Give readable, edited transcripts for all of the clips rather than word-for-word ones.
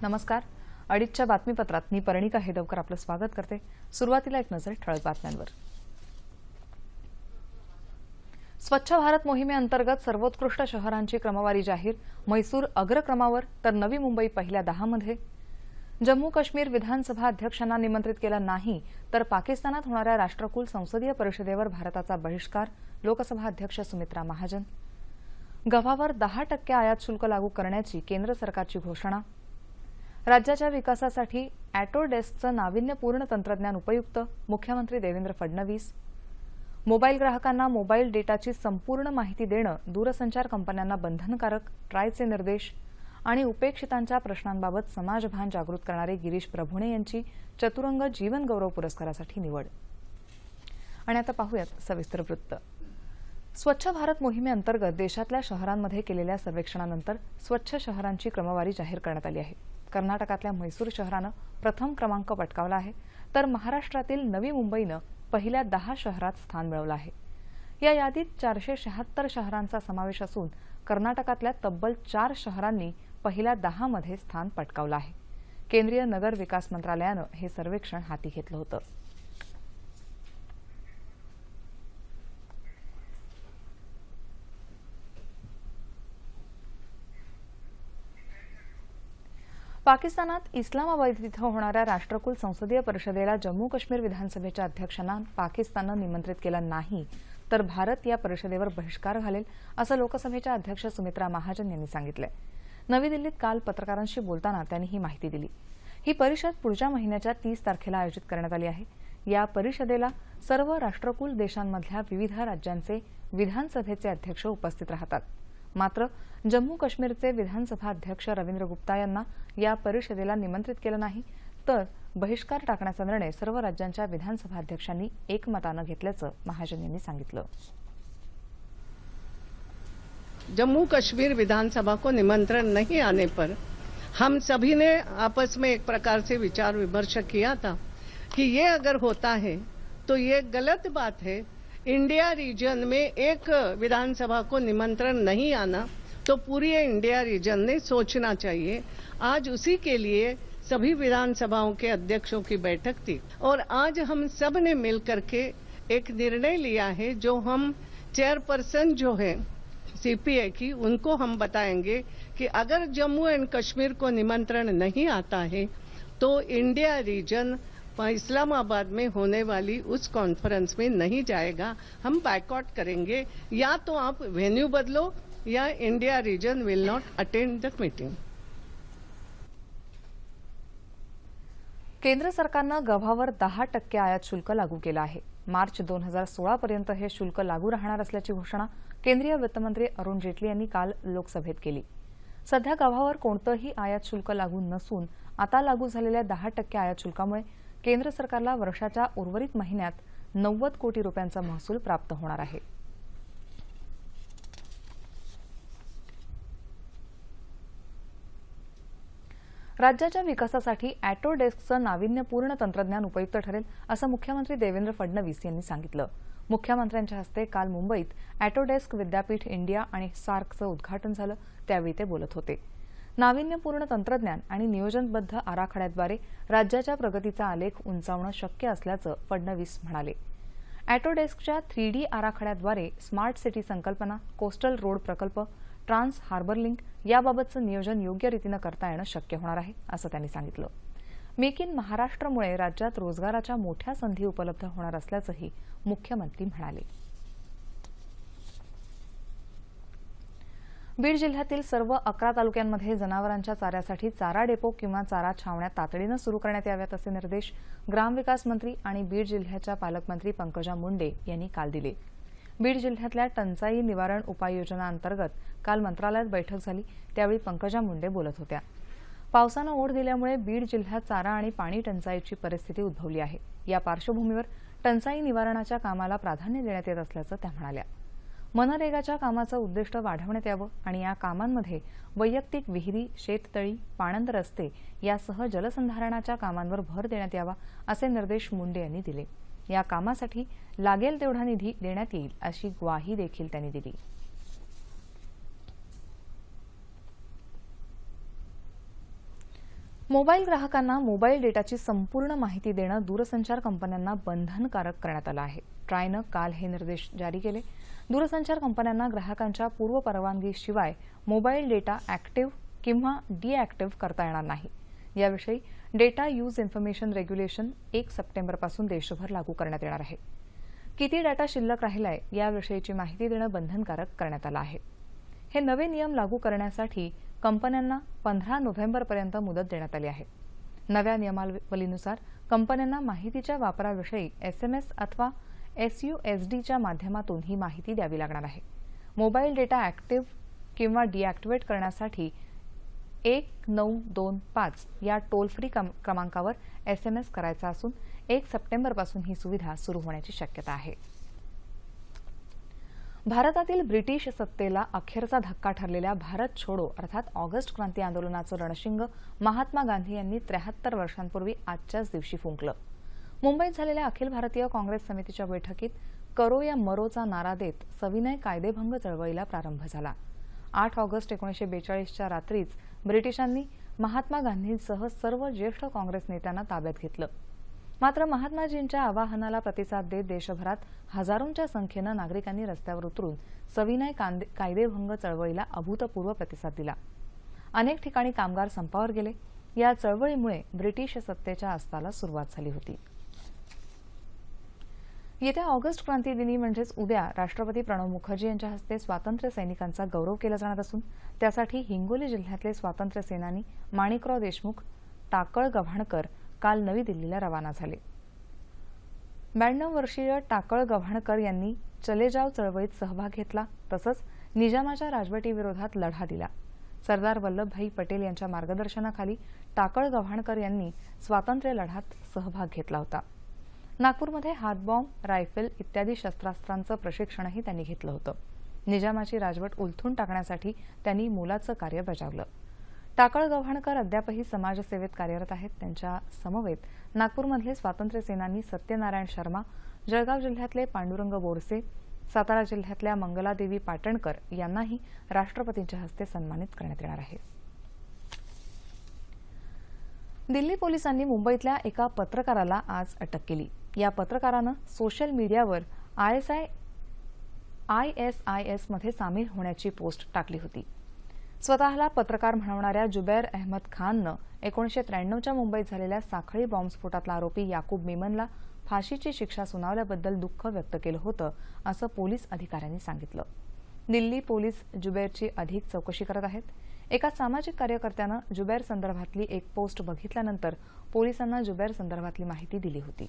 नमस्कार. अडीचच्या बातमीपत्रात मी परिणिका हेदवकर आपलं स्वागत करते. सुरुवातीला एक नजर ठळक बातम्यांवर. स्वच्छ भारत मोहिमेअंतर्गत सर्वोत्कृष्ट शहरांची क्रमवारी जाहीर. म्हैसूर अग्रक्रमावर तर नवी मुंबई पहिल्या 10 मध्ये. जम्मू काश्मीर विधानसभा अध्यक्षांना निमंत्रित केलं नाही तर पाकिस्तानात होणाऱ्या राष्ट्रकुल संसदीय परिषदेवर भारताचा बहिष्कार. लोकसभा अध्यक्ष सुमित्रा महाजन. गव्हावर 10% आयात शुल्क लागू करण्याची केंद्र सरकारची घोषणा. राज्याच्या विकासासाठी ऑटोडेस्कचं नाविन्यपूर्ण तंत्रज्ञान उपयुक्त. मुख्यमंत्री देवेंद्र फडणवीस. मोबाईल ग्राहकांना मोबाईल डेटाची संपूर्ण माहिती देणं दूरसंचार कंपन्यांना बंधनकारक. ट्रायचे निर्देश. आणि उपेक्षितांच्या प्रश्नांबाबत समाजभान जागृत करणारे गिरीश प्रभुणे यांची चतुरंग जीवन गौरव पुरस्कारासाठी निवड. आणि आता पाहूयात सविस्तर वृत्त. स्वच्छ भारत मोहिमेअंतर्गत देशातल्या शहरांमध्ये केलेल्या सर्वेक्षणानंतर स्वच्छ शहरांची क्रमवारी जाहीर करण्यात आली आहे. कर्नाटकातल्या म्हैसूर शहरानं प्रथम क्रमांक पटकावला आहे तर महाराष्ट्रातील नवी मुंबईनं पहिल्या 10 शहरात स्थान मिळवलं आहे. या यादीत 476 शहरांचा समावेश असून कर्नाटकातल्या तब्बल 4 शहरांनी पहिल्या 10 मध्ये स्थान पटकावलं आहे. केंद्रीय नगर विकास मंत्रालयानं हे सर्वेक्षण हाती घेतलं होतं. पाकिस्तानात इस्लामाबाद इथं होणाऱ्या राष्ट्रकुल संसदीय परिषदेला जम्मू काश्मीर विधानसभेच्या अध्यक्षांना पाकिस्ताननं निमंत्रित केलं नाही तर भारत या परिषदेवर बहिष्कार घालेल असं लोकसभेच्या अध्यक्ष सुमित्रा महाजन यांनी सांगितलंय. नवी दिल्लीत काल पत्रकारांशी बोलताना त्यांनी ही माहिती दिली. ही परिषद पुढच्या महिन्याच्या 30 तारखेला आयोजित करण्यात आली आहे. या परिषदेला सर्व राष्ट्रकुल देशांमधल्या विविध राज्यांचे विधानसभेचे अध्यक्ष उपस्थित राहतात. मात्र जम्मू काश्मीरचे विधानसभा अध्यक्ष रवींद्र गुप्ता यांना या परिषदेला निमंत्रित केलं नाही तर बहिष्कार टाकण्याचा निर्णय सर्व राज्यांच्या विधानसभा अध्यक्षांनी एकमतानं घेतल्याचं महाजन यांनी सांगितलं. जम्मू कश्मीर विधानसभा को निमंत्रण नहीं आने पर हम सभी ने आपस में एक प्रकार से विचार विमर्श किया था कि ये अगर होता है तो ये गलत बात है. इंडिया रीजन में एक विधानसभा को निमंत्रण नहीं आना तो पूरी इंडिया रीजन ने सोचना चाहिए. आज उसी के लिए सभी विधानसभाओं के अध्यक्षों की बैठक थी और आज हम सब ने मिलकर के एक निर्णय लिया है जो हम चेयरपर्सन जो है सीपीए की उनको हम बताएंगे कि अगर जम्मू एंड कश्मीर को निमंत्रण नहीं आता है तो इंडिया रीजन इस्लामाबाद में होने वाली उस कॉन्फ्रेंस में नहीं जाएगा. हम बायकॉट करेंगे. या तो आप वेन्यू बदलो या India region will not attend the meeting. केंद्र सरकारनं गव्हावर 10% आयात शुल्क लागू केलं आहे. मार्च 2016 पर्यंत हे शुल्क लागू राहणार असल्याची घोषणा केंद्रीय वित्तमंत्री अरुण जेटली यांनी काल लोकसभेत केली. सध्या गव्हावर कोणतंही आयात शुल्क लागू नसून आता लागू झालेल्या 10% आयात शुल्कामुळे केंद्र सरकारला वर्षाच्या उर्वरित महिन्यात 90 कोटी रुपयांचा महसूल प्राप्त होणार आहे. राज्याच्या विकासासाठी ऑटोडेस्कचं नाविन्यपूर्ण तंत्रज्ञान उपयुक्त ठरेल असं मुख्यमंत्री देवेंद्र फडणवीस यांनी सांगितलं. मुख्यमंत्र्यांच्या हस्ते काल मुंबईत ऑटोडेस्क विद्यापीठ इंडिया आणि सार्कचं उद्घाटन झालं त्यावेळी ते बोलत होते. नाविन्यपूर्ण तंत्रज्ञान आणि नियोजनबद्ध आराखड्याद्वारे राज्याच्या प्रगतीचा आलेख उंचावणं शक्य असल्याचं फडणवीस म्हणाले. ऑटोडेस्कच्या 3D आराखड्याद्वारे स्मार्ट सिटी संकल्पना, कोस्टल रोड प्रकल्प, ट्रान्स हार्बर लिंक याबाबतचं नियोजन योग्य रीतीनं करता येणं शक्य होणार आहे असं त्यांनी सांगितलं. मेक इन महाराष्ट्रमुळे राज्यात रोजगाराच्या मोठ्या संधी उपलब्ध होणार असल्याचंही मुख्यमंत्री म्हणाले. बीड जिल्ह्यातील सर्व 11 तालुक्यांमध्ये जनावरांच्या चाऱ्यासाठी चारा डेपो किंवा चारा छावण्या तातडीनं सुरू करण्यात याव्यात असे निर्देश ग्रामविकास मंत्री आणि बीड जिल्ह्याच्या पालकमंत्री पंकजा मुंडे यांनी काल दिले. बीड जिल्ह्यातल्या टंचाई निवारण उपाययोजनांतर्गत काल मंत्रालयात बैठक झाली त्यावेळी पंकजा मुंडे बोलत होत्या. पावसानं ओढ दिल्यामुळे बीड जिल्ह्यात चारा आणि पाणी टंचाईची परिस्थिती उद्भवली आहे. या पार्श्वभूमीवर टंचाई निवारणाच्या कामाला प्राधान्य देण्यात येत असल्याचं त्या म्हणाल्या. मनरेगाच्या कामाचं उद्दिष्ट वाढवण्यात यावं आणि या कामांमध्ये वैयक्तिक विहिरी, शेततळी, पाणंद रस्ते यासह जलसंधारणाच्या कामांवर भर देण्यात यावा असे निर्देश मुंडे यांनी दिले. या कामासाठी लागेल तेवढा निधी देण्यात येईल अशी ग्वाही देखील त्यांनी दिली. मोबाईल ग्राहकांना मोबाईल डेटाची संपूर्ण माहिती देणं दूरसंचार कंपन्यांना बंधनकारक करण्यात आलं आहे. ट्रायनं काल हे निर्देश जारी केले. दूरसंचार कंपन्यांना ग्राहकांच्या पूर्वपरवानगीशिवाय मोबाईल डेटा ऍक्टिव्ह किंवा डिऍक्टिव्ह करता येणार नाही. याविषयी डेटा यूज इन्फॉर्मेशन रेग्युलेशन 1 सप्टेंबरपासून देशभर लागू करण्यात येणार आहे. किती डेटा शिल्लक राहिलाय याविषयीची माहिती देणं बंधनकारक करण्यात आलं आहे. हे नवे नियम लागू करण्यासाठी कंपन्यांना 15 नोव्हेंबरपर्यंत मुदत देण्यात आली आहे. नव्या नियमावलीनुसार कंपन्यांना माहितीच्या वापराविषयी SMS अथवा SUSDच्या माध्यमातून ही माहिती द्यावी लागणार आहे. मोबाईल डेटा ऍक्टिव्ह किंवा डिऍक्टिव्हेट करण्यासाठी 1925 या टोल फ्री क्रमांकावर SMS करायचा असून 1 सप्टेंबरपासून ही सुविधा सुरू होण्याची शक्यता आहे. भारतातील ब्रिटिश सत्तेला अखेरचा धक्का ठरलेल्या भारत छोडो अर्थात ऑगस्ट क्रांती आंदोलनाचं रणशिंग महात्मा गांधी यांनी 73 वर्षांपूर्वी आजच्याच दिवशी फुंकलं. मुंबईत झालेल्या अखिल भारतीय काँग्रेस समितीच्या बैठकीत करो या मरोचा नारा देत सविनय कायदेभंग चळवळीला प्रारंभ झाला. 8 ऑगस्ट 1942च्या रात्रीच ब्रिटिशांनी महात्मा गांधींसह सर्व ज्येष्ठ काँग्रेस नेत्यांना ताब्यात घेतलं. मात्र महात्माजींच्या आवाहनाला प्रतिसाद देत देशभरात हजारोंच्या संख्येनं नागरिकांनी रस्त्यावर उतरून सविनय कायदेभंग चळवळीला अभूतपूर्व प्रतिसाद दिला. अनेक ठिकाणी कामगार संपावर गेले. या चळवळीमुळे ब्रिटिश सत्तेच्या अस्ताला सुरुवात झाली होती. येत्या ऑगस्ट क्रांती दिनी म्हणजेच उद्या राष्ट्रपती प्रणव मुखर्जी यांच्या हस्ते स्वातंत्र्य सैनिकांचा गौरव केला जाणार असून त्यासाठी हिंगोली जिल्ह्यातले स्वातंत्र्य सेनानी माणिकराव देशमुख, टाकळ गव्हाणकर काल नवी दिल्लीला रवाना झाले. 92 वर्षीय टाकळ गव्हाणकर यांनी चले जाव चळवळीत सहभाग घेतला तसंच निजामाच्या राजवटीविरोधात लढा दिला. सरदार वल्लभभाई पटेल यांच्या मार्गदर्शनाखाली टाकळ गव्हाणकर यांनी स्वातंत्र्य लढ्यात सहभाग घेतला होता. नागपूरमध्ये हातबॉम्ब, रायफल इत्यादी शस्त्रास्त्रांचं प्रशिक्षणही त्यांनी घेतलं होतं. निजामाची राजवट उलथून टाकण्यासाठी त्यांनी मोलाचं कार्य बजावलं. टाकळ गव्हाणकर अद्यापही समाजसेवेत कार्यरत आहेत. त्यांच्या समवेत नागपूरमधले स्वातंत्र्य सेनानी सत्यनारायण शर्मा, जळगाव जिल्ह्यातले पांडुरंग बोरसे, सातारा जिल्ह्यातल्या मंगलादेवी पाटणकर यांनाही राष्ट्रपतींच्या हस्ते सन्मानित करण्यात येणार आहे. दिल्ली पोलिसांनी मुंबईतल्या एका पत्रकाराला आज अटक केली. या पत्रकारानं सोशल मीडियावर ISIS मध्ये सामील होण्याची पोस्ट टाकली होती. स्वतःला पत्रकार म्हणवणाऱ्या जुबैर अहमद खाननं 1993च्या मुंबईत झालेल्या साखळी बॉम्बस्फोटातला आरोपी याकूब मेमनला फाशीची शिक्षा सुनावल्याबद्दल दुःख व्यक्त केलं होतं असं पोलीस अधिकाऱ्यांनी सांगितलं. दिल्ली पोलीस जुबैरची अधिक चौकशी करत आहेत. एका सामाजिक कार्यकर्त्यानं जुबैर संदर्भातली एक पोस्ट बघितल्यानंतर पोलिसांना जुबैर संदर्भातली माहिती दिली होती.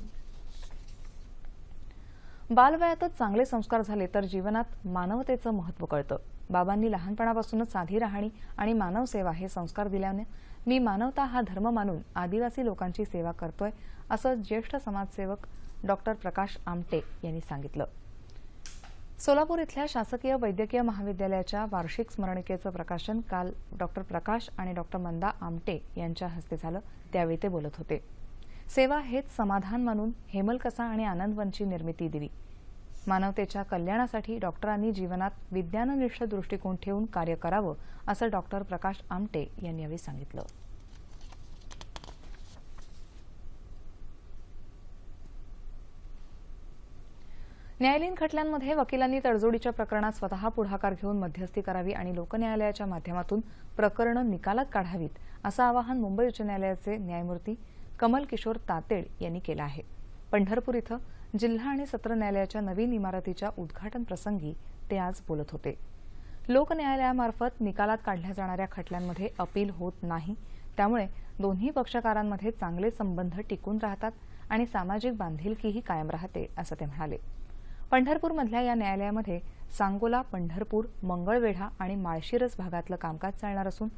बालवयातच चांगले संस्कार झाले तर जीवनात मानवतेचं महत्त्व कळतं. बाबांनी लहानपणापासूनच साधी राहणी आणि मानव सेवा हे संस्कार दिल्याने मी मानवता हा धर्म मानून आदिवासी लोकांची सेवा करतोय असं ज्येष्ठ समाजसेवक डॉक्टर प्रकाश आमटे यांनी सांगितलं. सोलापूर इथल्या शासकीय वैद्यकीय महाविद्यालयाच्या वार्षिक स्मरणिकेचं प्रकाशन काल डॉक्टर प्रकाश आणि डॉक्टर मंदा आमटे यांच्या हस्ते झालं. त्यावेळी ते बोलत होते. सेवा हेच समाधान मानून हेमलकसा आणि आनंदवनची निर्मिती दिली. मानवतेच्या कल्याणासाठी डॉक्टरांनी जीवनात विज्ञाननिष्ठ दृष्टिकोन ठेवून कार्य करावं असं डॉक्टर प्रकाश आमटे यांनी यावेळी सांगितलं. न्यायालयीन खटल्यांमध्ये वकिलांनी तडजोडीच्या प्रकरणात स्वतः पुढाकार घेऊन मध्यस्थी करावी आणि लोकन्यायालयाच्या माध्यमातून प्रकरणं निकालात काढावीत असं आवाहन मुंबई उच्च न्यायालयाचे न्यायमूर्ती कमल किशोर तातेड यांनी केलं आहे. पंढरपूर इथं जिल्हा आणि सत्र न्यायालयाच्या नवीन इमारतीच्या उद्घाटन प्रसंगी ते आज बोलत होते. लोकन्यायालयामार्फत निकालात काढल्या जाणाऱ्या खटल्यांमध्ये अपील होत नाही. त्यामुळे दोन्ही पक्षकारांमध्ये चांगले संबंध टिकून राहतात आणि सामाजिक बांधिलकीही कायम राहते असं ते म्हणाले. पंढरपूरमधल्या या न्यायालयामध्ये सांगोला, पंढरपूर, मंगळवेढा आणि माळशिरस भागातलं कामकाज चालणार असून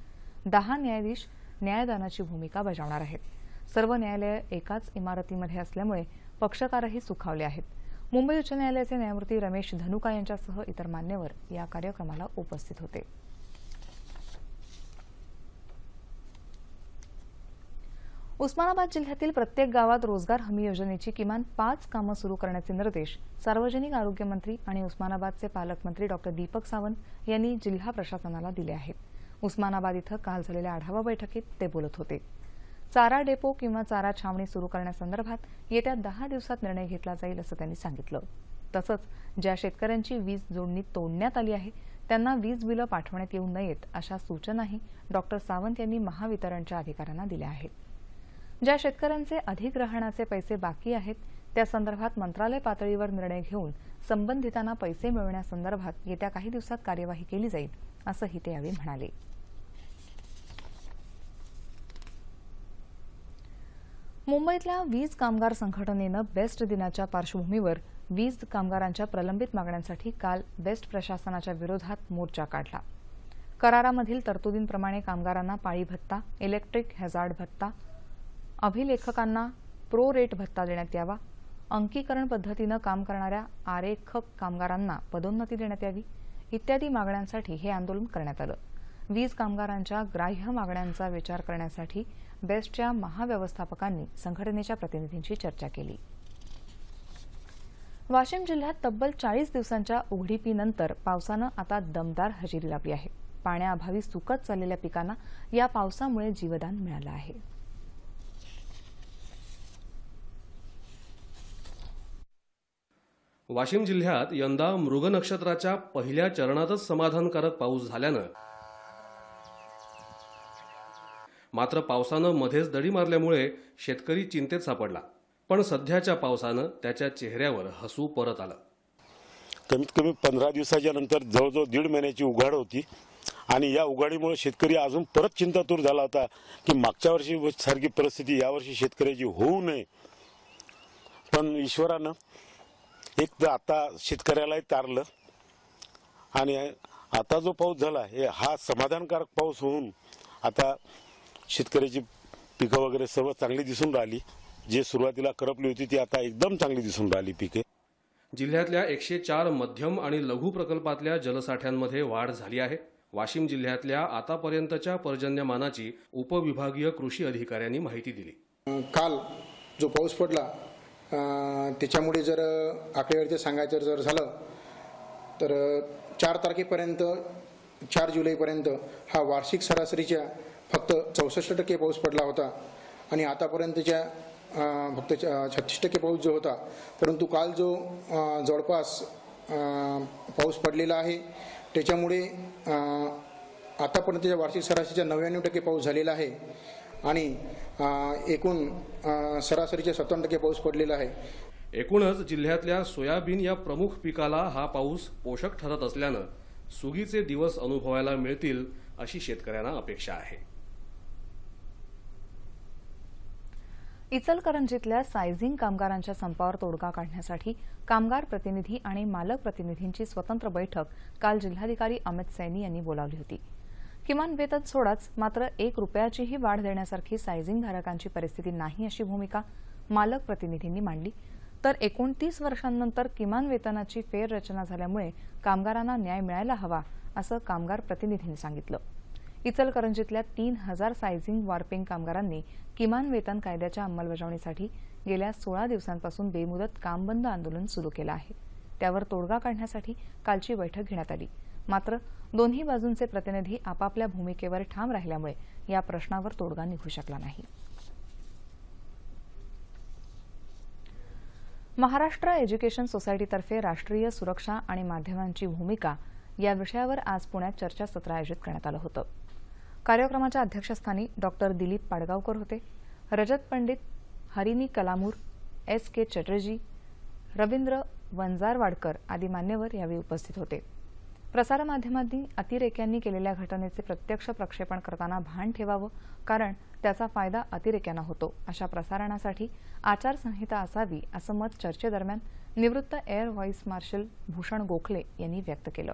10 न्यायाधीश न्यायदानाची भूमिका बजावणार आहेत. सर्व न्यायालय एकाच इमारतीमध्ये असल्यामुळे पक्षकारही सुखावले आहेत. मुंबई उच्च न्यायालयाचे न्यायमूर्ती रमेश धनुका यांच्यासह इतर मान्यवर या कार्यक्रमाला उपस्थित होते. उस्मानाबाद जिल्ह्यातील प्रत्येक गावात रोजगार हमी योजनेची किमान 5 कामं सुरू करण्याचे निर्देश सार्वजनिक आरोग्य मंत्री आणि उस्मानाबादचे पालकमंत्री डॉक्टर दीपक सावंत यांनी जिल्हा प्रशासनाला दिले आहेत. उस्मानाबाद इथं काल झालेल्या आढावा बैठकीत ते बोलत होते. चारा डेपो किंवा चारा छावणी सुरू करण्यासंदर्भात येत्या 10 दिवसात निर्णय घेतला जाईल असं त्यांनी सांगितलं. तसंच ज्या शेतकऱ्यांची वीज जोडणी तोडण्यात आली आहे त्यांना वीज बिलं पाठवण्यात येऊ नयेत अशा सूचनाही डॉक्टर सावंत यांनी महावितरणच्या अधिकाऱ्यांना दिल्या आहेत. ज्या शेतकऱ्यांचे अधिग्रहणाचे पैसे बाकी आहेत त्या संदर्भात मंत्रालय पातळीवर निर्णय घेऊन संबंधितांना पैसे मिळवण्यासंदर्भात येत्या काही दिवसात कार्यवाही केली जाईल असंही ते यावेळी म्हणाले. मुंबईतल्या वीज कामगार संघटनेनं बेस्ट दिनाच्या पार्श्वभूमीवर वीज कामगारांच्या प्रलंबित मागण्यांसाठी काल बेस्ट प्रशासनाच्या विरोधात मोर्चा काढला. करारामधील तरतुदींप्रमाणे कामगारांना पाळी भत्ता, इलेक्ट्रिक हॅझार्ड भत्ता, अभिलेखकांना प्रो रेट भत्ता देण्यात यावा, अंकीकरण पद्धतीनं काम करणाऱ्या आरेखक कामगारांना पदोन्नती देण्यात यावी इत्यादी मागण्यांसाठी हे आंदोलन करण्यात आलं. वीज कामगारांच्या ग्राह्य मागण्यांचा विचार करण्यासाठी बेस्टच्या महाव्यवस्थापकांनी संघटनेच्या प्रतिनिधींशी चर्चा केली. वाशिम जिल्ह्यात तब्बल 40 दिवसांच्या उघडीपीनंतर पावसानं आता दमदार हजेरी लावली आहे. पाण्याअभावी सुकत चाललेल्या पिकांना या पावसामुळे जीवदान मिळालं आहे. वाशिम जिल्ह्यात यंदा मृग नक्षत्राच्या पहिल्या चरणातच समाधानकारक पाऊस झाल्यानं मात्र पावसानं मध्येच दडी मारल्यामुळे शेतकरी चिंतेत सापडला. पण सध्याच्या पावसानं त्याच्या चेहऱ्यावर हसू परत आलं. कमीत कमी 15 दिवसाच्या नंतर जवळजवळ 1.5 महिन्याची उघाड होती आणि या उघाडीमुळे शेतकरी अजून परत चिंतातूर झाला होता की मागच्या वर्षी सारखी परिस्थिती यावर्षी शेतकऱ्याची होऊ नये. पण ईश्वरानं एक तर आता शेतकऱ्यालाही तारलं आणि आता जो पाऊस झाला हा समाधानकारक पाऊस होऊन आता शेतकऱ्याची पिकं वगैरे सर्व चांगली दिसून राहिली. जे सुरुवातीला करपली होती ती आता एकदम चांगली दिसून राहिली पिके. जिल्ह्यातल्या 104 मध्यम आणि लघु प्रकल्पातल्या जलसाठ्यांमध्ये वाढ झाली आहे. वाशिम जिल्ह्यातल्या आतापर्यंतच्या पर्जन्यमानाची उपविभागीय कृषी अधिकाऱ्यांनी माहिती दिली. काल जो पाऊस पडला त्याच्यामुळे जर आकडेवारीचं सांगायचं जर झालं तर 4 तारखेपर्यंत 4 जुलैपर्यंत हा वार्षिक सरासरीच्या फक्त 64% पाऊस पडला होता आणि आतापर्यंतच्या फक्त 36% पाऊस जो होता. परंतु काल जो जवळपास पाऊस पडलेला आहे त्याच्यामुळे आतापर्यंतच्या वार्षिक सरासरीच्या 99% पाऊस झालेला आहे आणि एकूण सरासरीच्या 57% पाऊस पडलेला आहे. एकूणच जिल्ह्यातल्या सोयाबीन या प्रमुख पिकाला हा पाऊस पोषक ठरत असल्यानं सुगीचे दिवस अनुभवायला मिळतील अशी शेतकऱ्यांना अपेक्षा आहे. इचलकरंजीतल्या सायझिंग कामगारांच्या संपावर तोडगा काढण्यासाठी कामगार प्रतिनिधी आणि मालक प्रतिनिधींची स्वतंत्र बैठक काल जिल्हाधिकारी अमित सैनी यांनी बोलावली होती. किमान वेतन सोडाच मात्र 1 रुपयाचीही वाढ देण्यासारखी सायझिंग धारकांची परिस्थिती नाही अशी भूमिका मालक प्रतिनिधींनी मांडली. तर 29 वर्षांनंतर किमान वेतनाची फेररचना झाल्यामुळे कामगारांना न्याय मिळायला हवा असं कामगार प्रतिनिधींनी सांगितलं. इचलकरंजीतल्या 3000 सायझिंग वार्पिंग कामगारांनी किमान वेतन कायद्याच्या अंमलबजावणीसाठी गेल्या 16 दिवसांपासून बेमुदत काम बंद आंदोलन सुरू केलं आहे. त्यावर तोडगा काढण्यासाठी कालची बैठक घेण्यात आली. मात्र दोन्ही बाजूंचे प्रतिनिधी आपापल्या भूमिकेवर ठाम राहिल्यामुळे या प्रश्नावर तोडगा निघू शकला नाही. महाराष्ट्र एज्युकेशन सोसायटीतर्फे राष्ट्रीय सुरक्षा आणि माध्यमांची भूमिका या विषयावर आज पुण्यात चर्चासत्र आयोजित करण्यात आलं होतं. कार्यक्रमाच्या अध्यक्षस्थानी डॉक्टर दिलीप पाडगावकर होते. रजत पंडित, हरिनी कलामूर, S.K. चटर्जी, रवींद्र वंजारवाडकर आदी मान्यवर यावेळी उपस्थित होते. प्रसारमाध्यमांनी अतिरेक्यांनी केलेल्या घटनेचे प्रत्यक्ष प्रक्षेपण करताना भान ठेवावं, कारण त्याचा फायदा अतिरेक्यांना होतो. अशा प्रसारणासाठी आचारसंहिता असावी असं मत चर्चेदरम्यान निवृत्त air vice marshal Bhushan Gokhale यांनी व्यक्त केलं.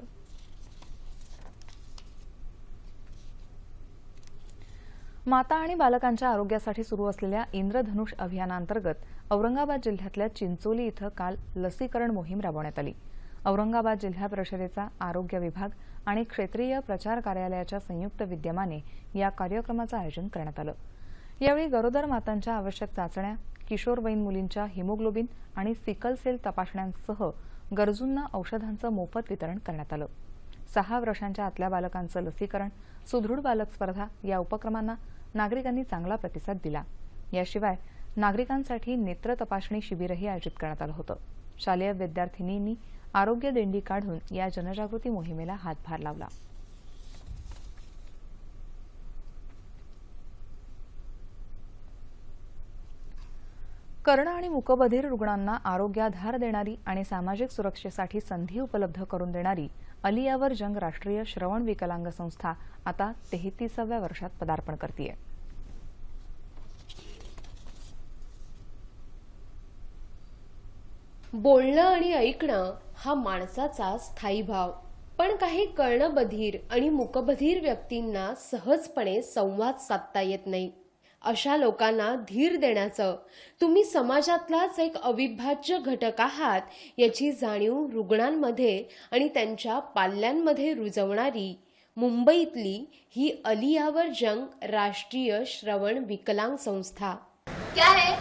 माता आणि बालकांच्या आरोग्यासाठी सुरू असलेल्या इंद्रधनुष अभियानांतर्गत औरंगाबाद जिल्ह्यातल्या चिंचोली इथं काल लसीकरण मोहीम राबवण्यात आली. औरंगाबाद जिल्हा परिषदेचा आरोग्य विभाग आणि क्षेत्रीय प्रचार कार्यालयाच्या संयुक्त विद्यमाने या कार्यक्रमाचं आयोजन करण्यात आलं. यावेळी गरोदर मातांच्या आवश्यक चाचण्या, किशोरवयीन मुलींच्या हिमोग्लोबिन आणि सिकल सेल तपासण्यांसह गरजूंना औषधांचं मोफत वितरण करण्यात आलं. 6 वर्षांच्या आतल्या बालकांचं लसीकरण, सुदृढ बालक स्पर्धा या उपक्रमांना नागरिकांनी चांगला प्रतिसाद दिला। याशिवाय नागरिकांसाठी नेत्र तपासणी शिबिरही आयोजित करण्यात आलं होतं। शालेय विद्यार्थिनींनी आरोग्य दिंडी काढून या जनजागृती मोहिमेला हातभार लावला। कर्ण आणि मूकबधिर रुग्णांना आरोग्याधार देणारी आणि सामाजिक सुरक्षेसाठी संधी उपलब्ध करून देणारी अलियावर जंग राष्ट्रीय श्रवण विकलांग संस्था आता 33व्या वर्षात पदार्पण करतेय। बोलणं आणि ऐकणं हा माणसाचा स्थायी भाव, पण काही कर्णबधीर आणि मूकबधीर व्यक्तींना सहजपणे संवाद साधता येत नाही। अशा लोकांना धीर देण्याचं तुम्ही समाजातलाच एक अविभाज्य घटक आहात याची जाणीव रुग्णांमध्ये आणि त्यांच्या पाल्यांमध्ये रुजवणारी मुंबईतली ही अलियावर जंग राष्ट्रीय श्रवण विकलांग संस्था। क्या है?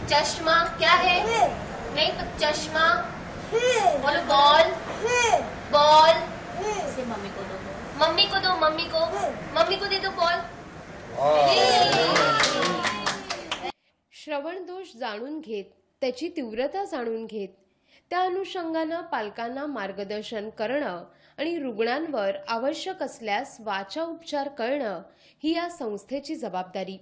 चश्मा क्या है? नहीं तो चश्मा। बोलो बॉल। बॉल से मम्मी को दो, मम्मी को दो, मम्मी को दे दो बॉल। श्रवण दोष जाणून घेत, त्याची तीव्रता जाणून घेत, त्या अनुषंगानं पालकांना मार्गदर्शन करणं आणि रुग्णांवर आवश्यक असल्यास वाचा उपचार करणं ही या संस्थेची जबाबदारी।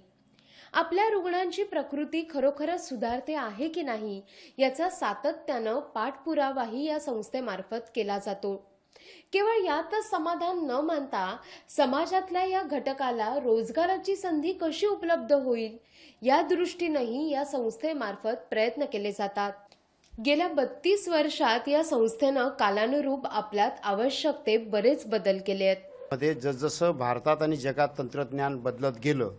आपल्या रुग्णांची प्रकृती खरोखरच सुधारते आहे की नाही याचा सातत्यानं पाठपुरावाही या संस्थेमार्फत केला जातो। केवळ यातच समाधान न मानता समाजातल्या या घटकाला रोजगाराची संधी कशी उपलब्ध होईल या दृष्टीनेही या संस्थेमार्फत प्रयत्न केले जातात। गेल्या 32 वर्षात या संस्थेनं कालानुरूप आपल्यात आवश्यक ते बरेच बदल केले आहेत। मध्ये जसजसं भारतात आणि जगात तंत्रज्ञान बदलत गेलं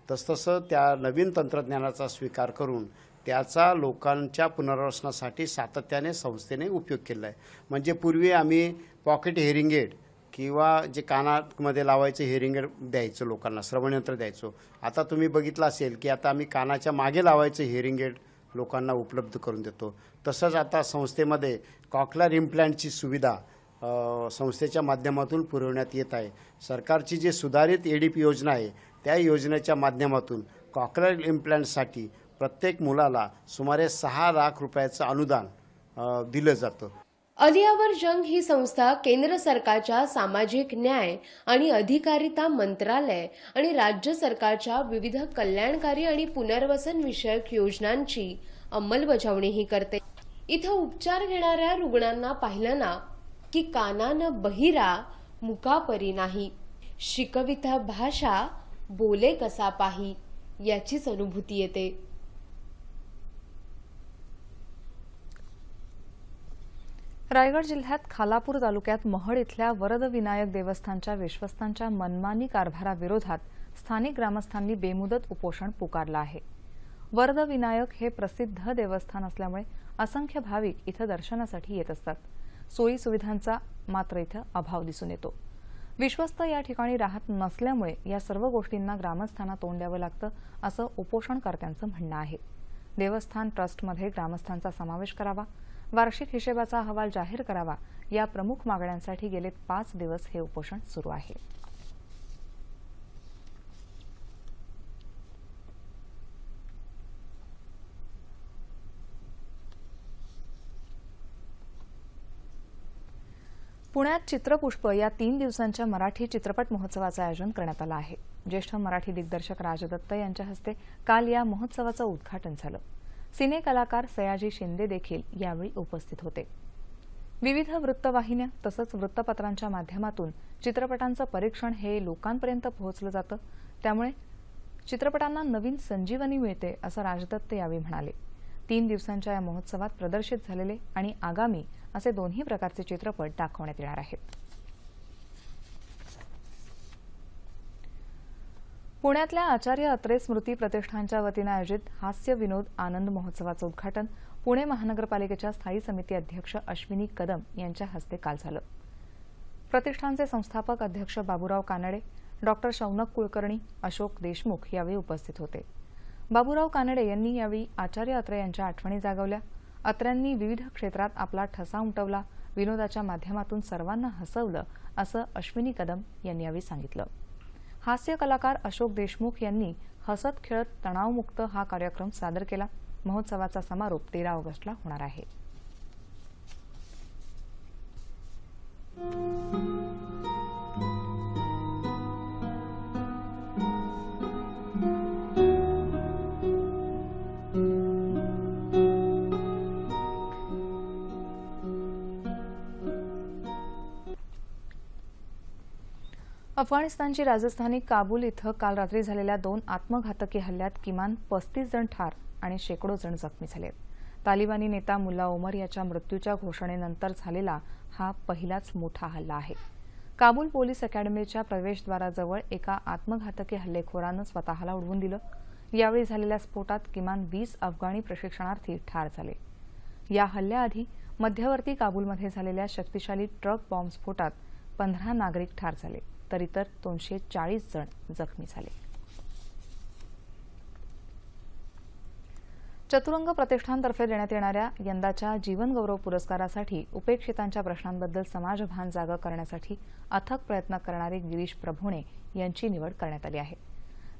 तसतसं त्या नवीन तंत्रज्ञानाचा स्वीकार करून त्याचा लोकांच्या पुनर्वसनासाठी सातत्याने संस्थेने उपयोग केला आहे। म्हणजे पूर्वी आम्ही पॉकेट हिअरिंग एड किंवा जे कानामध्ये लावायचं हिअरिंग एड द्यायचं, लोकांना श्रवणयंत्र द्यायचो। आता तुम्ही बघितलं असेल की आता आम्ही कानाच्या मागे लावायचं हिअरिंग एड लोकांना उपलब्ध करून देतो। तसंच आता संस्थेमध्ये कॉक्लिअर इम्प्लांटची सुविधा संस्थेच्या माध्यमातून पुरवण्यात येत आहे। सरकारची जी सुधारित एडीपी योजना आहे त्या योजनेच्या माध्यमातून कॉक्लिअर इम्प्लांटसाठी प्रत्येक मुलाला सुमारे 6 लाख रुपयाचं अनुदान दिलं जातं। अलियावर जंग ही संस्था केंद्र सरकारच्या सामाजिक न्याय आणि अधिकारिता मंत्रालय आणि राज्य सरकारच्या विविध कल्याणकारी आणि पुनर्वसन विषयक योजनांची अंमलबजावणीही करते। इथं उपचार घेणाऱ्या रुग्णांना पाहिलं ना की कानानं बहिरा मुकापरी नाही, शिकविता भाषा बोले कसा पाही याचीच अनुभूती येते। रायगड जिल्ह्यात खालापूर तालुक्यात महड इथल्या वरद विनायक देवस्थानच्या विश्वस्तांच्या मनमानी कारभाराविरोधात स्थानिक ग्रामस्थांनी बेमुदत उपोषण पुकारलं आहे। वरद विनायक हे प्रसिद्ध देवस्थान असल्यामुळे असंख्य भाविक इथं दर्शनासाठी येत असतात। सोयी सुविधांचा मात्र इथं अभाव दिसून येतो। विश्वस्त या ठिकाणी राहत नसल्यामुळे या सर्व गोष्टींना ग्रामस्थांना तोंड द्यावं लागतं असं उपोषणकर्त्यांचं म्हणणं आहे। देवस्थान ट्रस्टमध्ये ग्रामस्थांचा समावेश करावा, वार्षिक हिशेबाचा अहवाल जाहीर करावा या प्रमुख मागण्यांसाठी गेले 5 दिवस हे उपोषण सुरू आहे। पुण्यात चित्रपुष्प या 3 दिवसांच्या मराठी चित्रपट महोत्सवाचं आयोजन करण्यात आलं आहे। ज्येष्ठ मराठी दिग्दर्शक राज दत्त यांच्या हस्ते काल या महोत्सवाचं उद्घाटन झालं। सिने कलाकार सयाजी शिंदे देखील यावेळी उपस्थित होते। विविध वृत्तवाहिन्या तसंच वृत्तपत्रांच्या माध्यमातून चित्रपटांचं परीक्षण हे लोकांपर्यंत पोहोचलं जातं, त्यामुळे चित्रपटांना नवीन संजीवनी मिळते असं राज दत्त यावेळी म्हणाले। 3 दिवसांच्या या महोत्सवात प्रदर्शित झालेले आणि आगामी असे दोन्ही प्रकारचे चित्रपट दाखवण्यात येणार आहेत। पुण्यातल्या आचार्य अत्रे स्मृती प्रतिष्ठानच्या वतीनं आयोजित हास्य विनोद आनंद महोत्सवाचं उद्घाटन पुणे महानगरपालिकेच्या स्थायी समिती अध्यक्ष अश्विनी कदम यांच्या हस्ते काल झालं। प्रतिष्ठानचे संस्थापक अध्यक्ष बाबूराव कानडे, डॉक्टर शौनक कुलकर्णी, अशोक देशमुख यावेळी उपस्थित होते। बाबूराव कानडे यांनी यावेळी आचार्य अत्रे यांच्या आठवणी जागवल्या। अत्र्यांनी विविध क्षेत्रात आपला ठसा उमटवला, विनोदाच्या माध्यमातून सर्वांना हसवलं असं अश्विनी कदम यांनी यावेळी सांगितलं। हास्य कलाकार अशोक देशमुख यांनी हसत खेळत तणावमुक्त हा कार्यक्रम सादर केला. महोत्सवाचा समारोप 13 ऑगस्टला होणार आहे. अफगाणिस्तानची राजधानी काबूल इथं काल रात्री झालेल्या 2 आत्मघातकी हल्ल्यात किमान 35 जण ठार आणि शेकडो जण जखमी झालेत. तालिबानी नेता मुल्ला ओमर याच्या मृत्यूच्या घोषणेनंतर झालेला हा पहिलाच मोठा हल्ला आहे. काबूल पोलीस अकॅडमीच्या प्रवेशद्वाराजवळ एका आत्मघातकी हल्लेखोरानं स्वतःला उडवून दिलं. यावेळी झालेल्या स्फोटात किमान 20 अफगाणी प्रशिक्षणार्थी ठार झाले. या हल्ल्याआधी मध्यवर्ती काबूलमध्ये झालेल्या शक्तिशाली ट्रक बॉम्बस्फोटात 15 नागरिक ठार झाले तर इतर 240 जण जखमी झाले. चतुरंग प्रतिष्ठानतर्फे देण्यात येणाऱ्या यंदाच्या जीवन गौरव पुरस्कारासाठी उपेक्षितांच्या प्रश्नांबद्दल समाजभान जागा करण्यासाठी अथक प्रयत्न करणारे गिरीश प्रभुणे यांची निवड करण्यात आली आहे.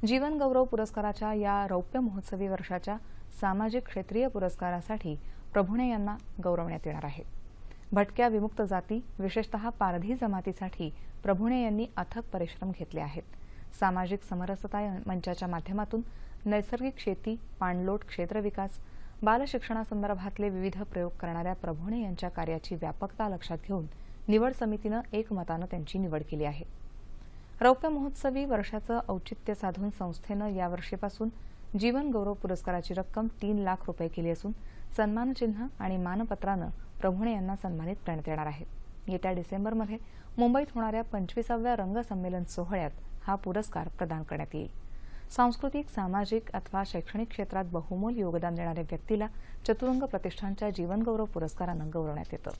जीवन गौरव पुरस्काराच्या या रौप्य महोत्सवी वर्षाच्या सामाजिक क्षेत्रीय पुरस्कारासाठी प्रभुणे यांना गौरवण्यात येणार आहे. भटक्या विमुक्त जाती, विशेषतः पारधी जमातीसाठी प्रभुणे यांनी अथक परिश्रम घेतले आहेत. सामाजिक समरसता मंचाच्या माध्यमातून नैसर्गिक शेती, पाणलोट क्षेत्रविकास, बालशिक्षणासंदर्भातले विविध प्रयोग करणाऱ्या प्रभुणे यांच्या कार्याची व्यापकता लक्षात घेऊन निवड समितीनं एकमतानं त्यांची निवड केली आहे. रौप्य महोत्सवी वर्षाचं औचित्य साधून संस्थेनं यावर्षीपासून जीवन गौरव पुरस्काराची रक्कम 3 लाख रुपये केली असून सन्मानचिन्ह आणि मानपत्रानं प्रभुणे यांना सन्मानित करण्यात येणार आहे. येत्या डिसेंबरमध्ये मुंबईत होणाऱ्या 25व्या रंगसंमेलन सोहळ्यात हा पुरस्कार प्रदान करण्यात येईल. सांस्कृतिक, सामाजिक अथवा शैक्षणिक क्षेत्रात बहुमोल योगदान देणाऱ्या व्यक्तीला चतुरंग प्रतिष्ठानच्या जीवन गौरव पुरस्कारानं गौरवण्यात येतं.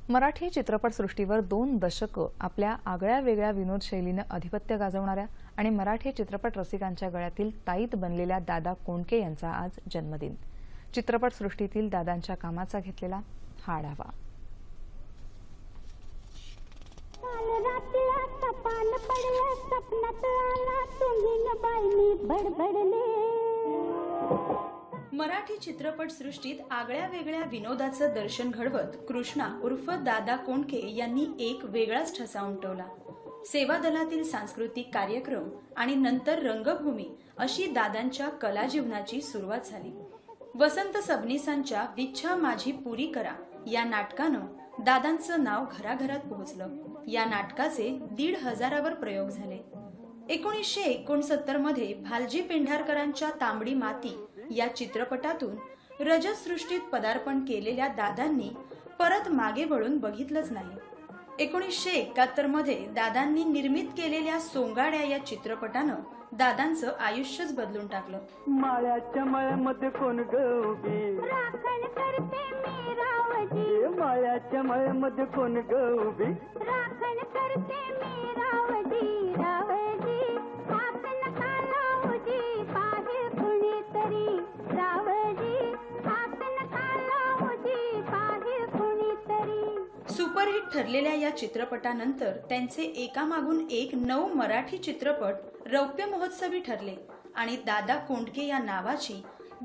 मराठी चित्रपटसृष्टीवर 2 दशकं आपल्या आगळ्या वेगळ्या विनोद शैलीनं आधिपत्य गाजवणाऱ्या आणि मराठी चित्रपट रसिकांच्या गळ्यातील ताईत बनलेल्या दादा कोंडके यांचा आज जन्मदिन. चित्रपटसृष्टीतील दादांच्या कामाचा घेतलेला हा आढावा. मराठी चित्रपटसृष्टीत आगळ्या वेगळ्या विनोदाचं दर्शन घडवत कृष्णा उर्फ दादा कोंडके यांनी एक वेगळाच ठसा उमटवला. सेवा दलातील सांस्कृतिक कार्यक्रम आणि नंतर रंगभूमी अशी दादांच्या कला जीवनाची सुरुवात झाली. वसंत सबनीसांच्या विच्छा माझी पुरी करा या नाटकानं दादांचं नाव घराघरात पोहोचलं. या नाटकाचे 1,500वर प्रयोग झाले. 1969 मध्ये भालजी पेंढारकरांच्या तांबडी माती या चित्रपटातून रजतसृष्टीत पदार्पण केलेल्या दादांनी परत मागे वळून बघितलंच नाही. 1971 मध्ये दादांनी निर्मित केलेल्या सोंगाड्या या चित्रपटानं दादांचं आयुष्यच बदलून टाकलं. माळ्याच्या मळ्यामध्ये कोण गौबी राखण करते मी रावजी, माळ्याच्या मळ्यामध्ये कोण गौबी राखण करते मी रावजी, रावजी हात नका लावूजी पाहे कुणीतरी, रावजी हात नका लावूजी पाहे कुणीतरी. सुपरहिट ठरलेल्या या चित्रपटानंतर त्यांचे एकामागून एक 9 मराठी चित्रपट रौप्य महोत्सवी ठरले आणि दादा कोंडके या नावाची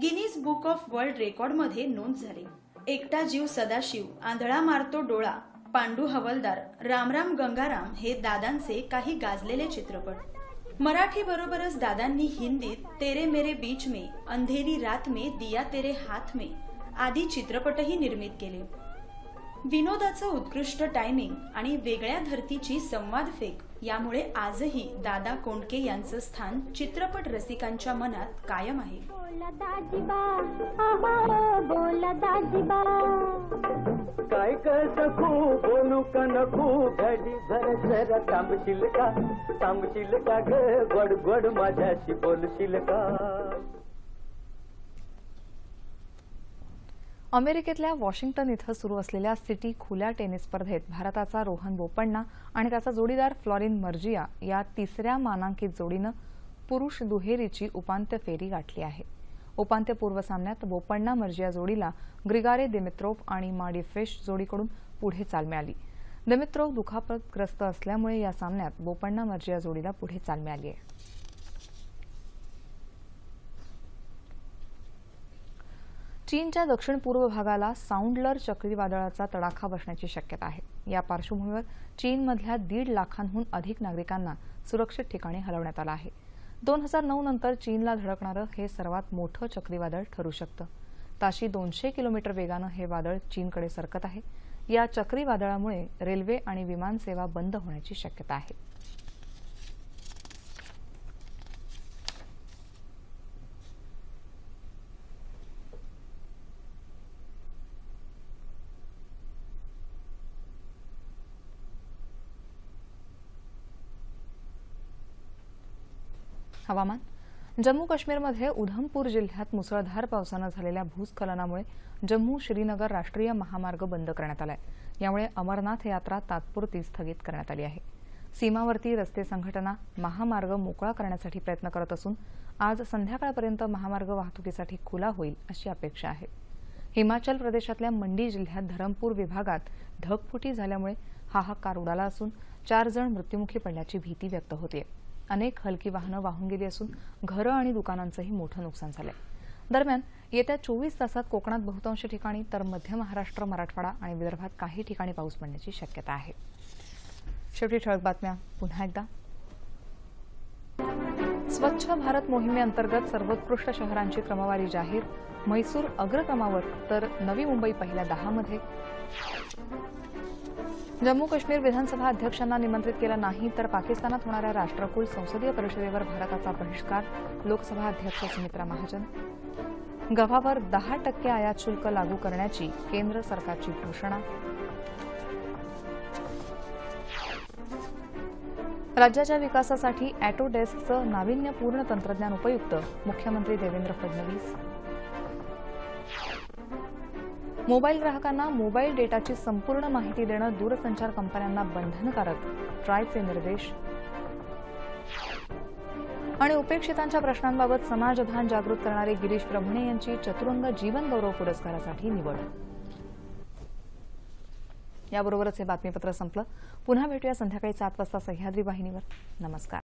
गिनीज बुक ऑफ वर्ल्ड रेकॉर्डमध्ये नोंद झाली. एकटा जीव सदाशिव, आंधळा मारतो डोळा, पांडू हवलदार, रामराम गंगाराम हे दादांचे काही गाजलेले चित्रपट. मराठी बरोबरच दादांनी हिंदीत तेरे मेरे बीच में, अंधेरी रात में, दिया तेरे हाथ में आदी चित्रपटही निर्मित केले. विनोदाचं उत्कृष्ट टायमिंग आणि वेगळ्या धर्तीची संवाद फेक यामुळे आजही दादा कोंडके यांचं स्थान चित्रपट रसिकांच्या मनात कायम आहे. काय कसू बोलू का नको घडी भर जरा थांबशील का ग गोड गोड माझ्याशी बोलशील का. अमेरिकेतल्या वॉशिंग्टन इथं सुरू असलेल्या सिटी खुल्या टेनिस स्पर्धेत भारताचा रोहन बोपण्णा आणि त्याचा जोडीदार फ्लॉरिन मर्जिया या 3ऱ्या मानांकित जोडीनं पुरुष दुहेरीची उपांत्य फेरी गाठली आहे. उपांत्यपूर्व सामन्यात बोपण्णा मर्जिया जोडीला ग्रिगारे दिमित्रोव आणि माडी फिश जोडीकडून पुढे चाल मिळाली. दिमित्रोव दुखापतग्रस्त असल्यामुळे या सामन्यात बोपण्णा मर्जिया जोडीला पुढे चाल मिळाली आहे. चीनच्या दक्षिण पूर्व भागाला साऊंडलर चक्रीवादळाचा तडाखा बसण्याची शक्यता आहे. या पार्श्वभूमीवर चीनमधल्या 1.5 लाखांहून अधिक नागरिकांना सुरक्षित ठिकाणी हलवण्यात आलं आहे. 2009 नंतर चीनला धडकणारं हे सर्वात मोठं चक्रीवादळ ठरू शकतं. ताशी 200 किलोमीटर वेगानं हे वादळ चीनकडे सरकत आहे. या चक्रीवादळामुळे रेल्वे आणि विमान सेवा बंद होण्याची शक्यता आहे. हवामान. जम्मू काश्मीरमध्ये उधमपूर जिल्ह्यात मुसळधार पावसानं झालेल्या भूस्खलनामुळे जम्मू श्रीनगर राष्ट्रीय महामार्ग बंद करण्यात आलाय. यामुळे अमरनाथ यात्रा तात्पुरती स्थगित करण्यात आली आहे. सीमावर्ती रस्ते संघटना महामार्ग मोकळा करण्यासाठी प्रयत्न करत असून आज संध्याकाळपर्यंत महामार्ग वाहतुकीसाठी खुला होईल अशी अपेक्षा आहे. हिमाचल प्रदेशातल्या मंडी जिल्ह्यात धरमपूर विभागात ढगफुटी झाल्यामुळे हाहाकार उडाला असून 4 जण मृत्युमुखी पडल्याची भीती व्यक्त होतीये. अनेक हलकी वाहनं वाहून गेली असून घरं आणि दुकानांचंही मोठं नुकसान झालंय. दरम्यान येत्या 24 तासात कोकणात बहुतांश ठिकाणी तर मध्य महाराष्ट्र, मराठवाडा आणि विदर्भात काही ठिकाणी पाऊस पडण्याची शक्यता आहे. शेवटी ठळक बातम्या पुन्हा एकदा. स्वच्छ भारत मोहिमेअंतर्गत सर्वोत्कृष्ट शहरांची क्रमवारी जाहीर. म्हैसूर अग्रक्रमावर तर नवी मुंबई पहिल्या 10 मध्ये. जम्मू काश्मीर विधानसभा अध्यक्षांना निमंत्रित केलं नाही तर पाकिस्तानात होणाऱ्या राष्ट्रकुल संसदीय परिषदेवर भारताचा बहिष्कार. लोकसभा अध्यक्ष सुमित्रा महाजन. गव्हावर 10% आयात शुल्क लागू करण्याची केंद्र सरकारची घोषणा. राज्याच्या विकासासाठी ऑटोडेस्कचं नाविन्यपूर्ण तंत्रज्ञान उपयुक्त. मुख्यमंत्री देवेंद्र फडणवीस. मोबाईल ग्राहकांना मोबाईल डेटाची संपूर्ण माहिती देणं दूरसंचार कंपन्यांना बंधनकारक. ट्रायचे निर्देश. आणि उपेक्षितांच्या प्रश्नांबाबत समाजभान जागृत करणारे गिरीश प्रभुणे यांची चतुरंग जीवन गौरव पुरस्कारासाठी निवड. याबरोबरच हे बातमीपत्र संपलं. पुन्हा भेटूया संध्याकाळी 7 वाजता सह्याद्री वाहिनीवर. नमस्कार.